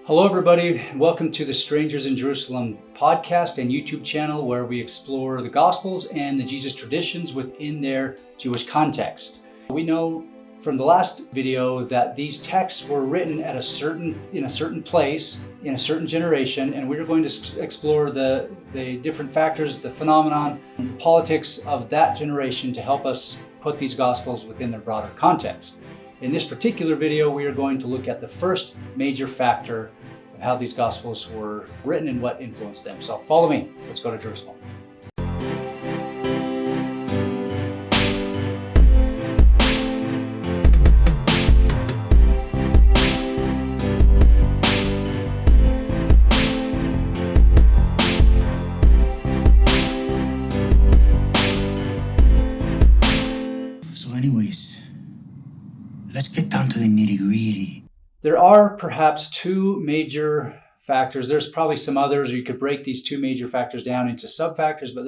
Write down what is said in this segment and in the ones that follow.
Hello, everybody, and welcome to the Strangers in Jerusalem podcast and YouTube channel, where we explore the Gospels and the Jesus traditions within their Jewish context. We know from the last video that these texts were written in a certain place, in a certain generation, and we're going to explore the different factors, the phenomenon, and the politics of that generation to help us put these Gospels within their broader context. In this particular video, we are going to look at the first major factor of how these Gospels were written and what influenced them. So follow me. Let's go to Jerusalem. Let's get down to the nitty-gritty. There are perhaps two major factors. There's probably some others. You could break these two major factors down into sub-factors, but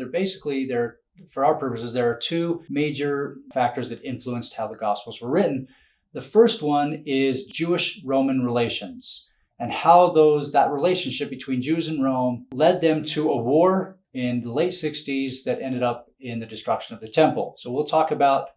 for our purposes, there are two major factors that influenced how the Gospels were written. The first one is Jewish-Roman relations and how that relationship between Jews and Rome led them to a war in the late 60s that ended up in the destruction of the temple. So we'll talk about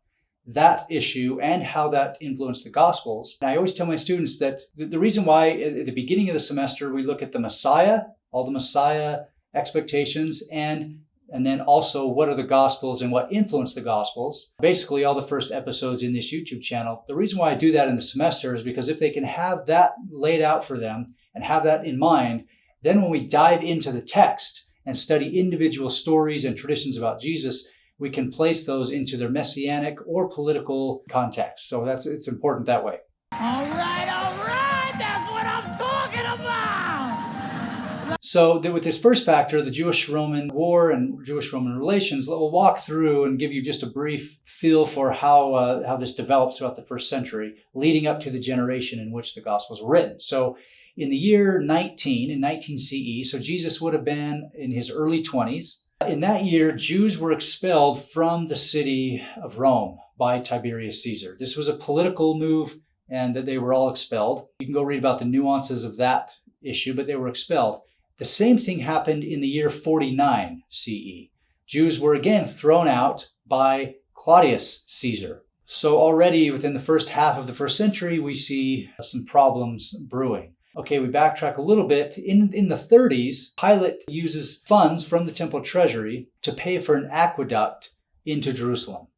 that issue and how that influenced the Gospels. And I always tell my students that the reason why at the beginning of the semester we look at the Messiah, all the Messiah expectations, and then also what are the Gospels and what influenced the Gospels. Basically all the first episodes in this YouTube channel. The reason why I do that in the semester is because if they can have that laid out for them and have that in mind, then when we dive into the text and study individual stories and traditions about Jesus, we can place those into their messianic or political context. So it's important that way. All right, that's what I'm talking about! So with this first factor, the Jewish-Roman war and Jewish-Roman relations, we'll walk through and give you just a brief feel for how this develops throughout the first century, leading up to the generation in which the Gospels were written. So in the year 19 CE, so Jesus would have been in his early 20s, in that year, Jews were expelled from the city of Rome by Tiberius Caesar. This was a political move, and that they were all expelled. You can go read about the nuances of that issue, but they were expelled. The same thing happened in the year 49 CE. Jews were again thrown out by Claudius Caesar. So already within the first half of the first century, we see some problems brewing. Okay, we backtrack a little bit. In the 30s, Pilate uses funds from the temple treasury to pay for an aqueduct into Jerusalem,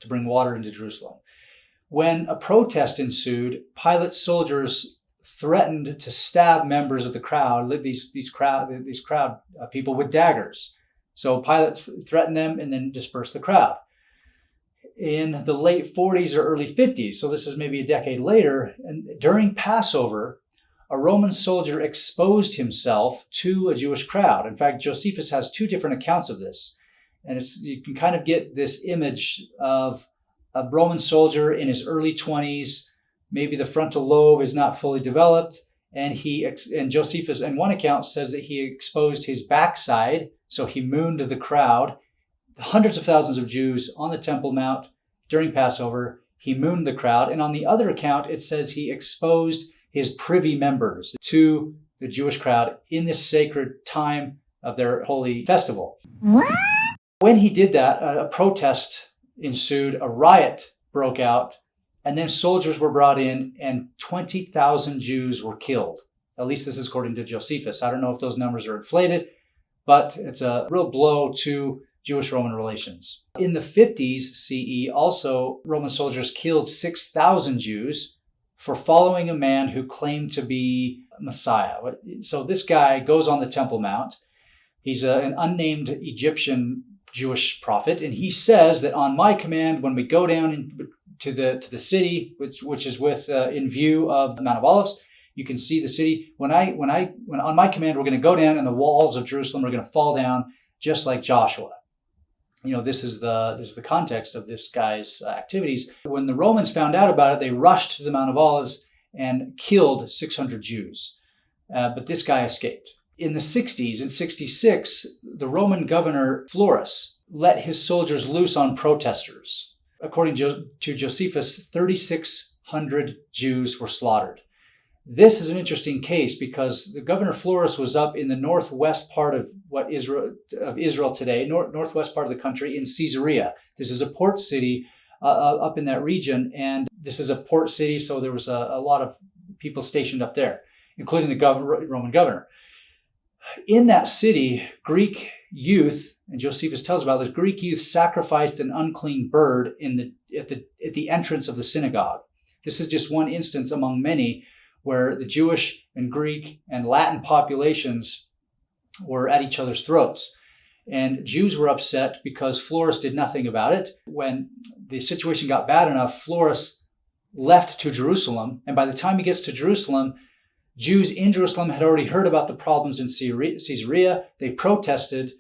to bring water into Jerusalem. When a protest ensued, Pilate's soldiers threatened to stab members of the crowd, these crowd people, with daggers. So Pilate threatened them and then dispersed the crowd. In the late 40s or early 50s, so this is maybe a decade later, and during Passover, a Roman soldier exposed himself to a Jewish crowd. In fact, Josephus has two different accounts of this. And you can kind of get this image of a Roman soldier in his early 20s, maybe the frontal lobe is not fully developed. And Josephus, in one account, says that he exposed his backside, so he mooned the crowd. Hundreds of thousands of Jews on the Temple Mount during Passover, he mooned the crowd. And on the other account, it says he exposed his privy members to the Jewish crowd in this sacred time of their holy festival. What? When he did that, a protest ensued, a riot broke out, and then soldiers were brought in and 20,000 Jews were killed. At least this is according to Josephus. I don't know if those numbers are inflated, but it's a real blow to Jewish-Roman relations. In the 50s CE, also, Roman soldiers killed 6,000 Jews for following a man who claimed to be Messiah. So this guy goes on the Temple Mount. He's an unnamed Egyptian Jewish prophet, and he says that on my command, when we go down to the city, which is in view of the Mount of Olives, you can see the city. When on my command, we're going to go down, and the walls of Jerusalem are going to fall down just like Joshua. This is the context of this guy's activities. When the Romans found out about it, they rushed to the Mount of Olives and killed 600 Jews. But this guy escaped. In the 60s, in 66, the Roman governor Florus let his soldiers loose on protesters. According to Josephus, 3,600 Jews were slaughtered. This is an interesting case because the governor Florus was up in the northwest part of Israel today, northwest part of the country in Caesarea. This is a port city up in that region, and this is a port city, so there was a lot of people stationed up there, including the Roman governor. In that city, Greek youth, and Josephus tells about this, Greek youth sacrificed an unclean bird at the entrance of the synagogue. This is just one instance among many where the Jewish and Greek and Latin populations were at each other's throats. And Jews were upset because Florus did nothing about it. When the situation got bad enough, Florus left to Jerusalem. And by the time he gets to Jerusalem, Jews in Jerusalem had already heard about the problems in Caesarea. They protested.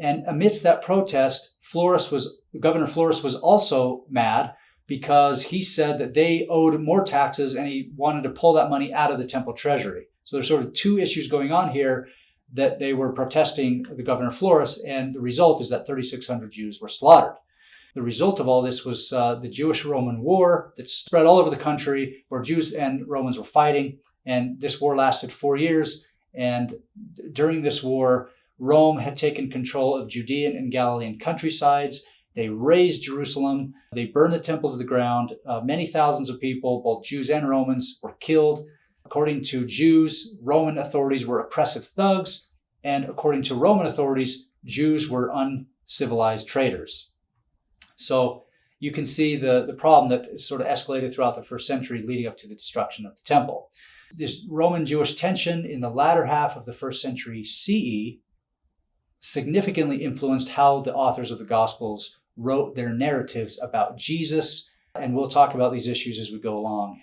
And amidst that protest, Governor Florus was also mad because he said that they owed more taxes and he wanted to pull that money out of the temple treasury. So there's sort of two issues going on here, that they were protesting the governor Florus, and the result is that 3,600 Jews were slaughtered. The result of all this was the Jewish-Roman War that spread all over the country, where Jews and Romans were fighting, and this war lasted 4 years. And during this war, Rome had taken control of Judean and Galilean countrysides. They razed Jerusalem. They burned the temple to the ground. Many thousands of people, both Jews and Romans, were killed. According to Jews, Roman authorities were oppressive thugs. And according to Roman authorities, Jews were uncivilized traitors. So you can see the problem that sort of escalated throughout the first century leading up to the destruction of the temple. This Roman-Jewish tension in the latter half of the first century CE significantly influenced how the authors of the Gospels wrote their narratives about Jesus. And we'll talk about these issues as we go along.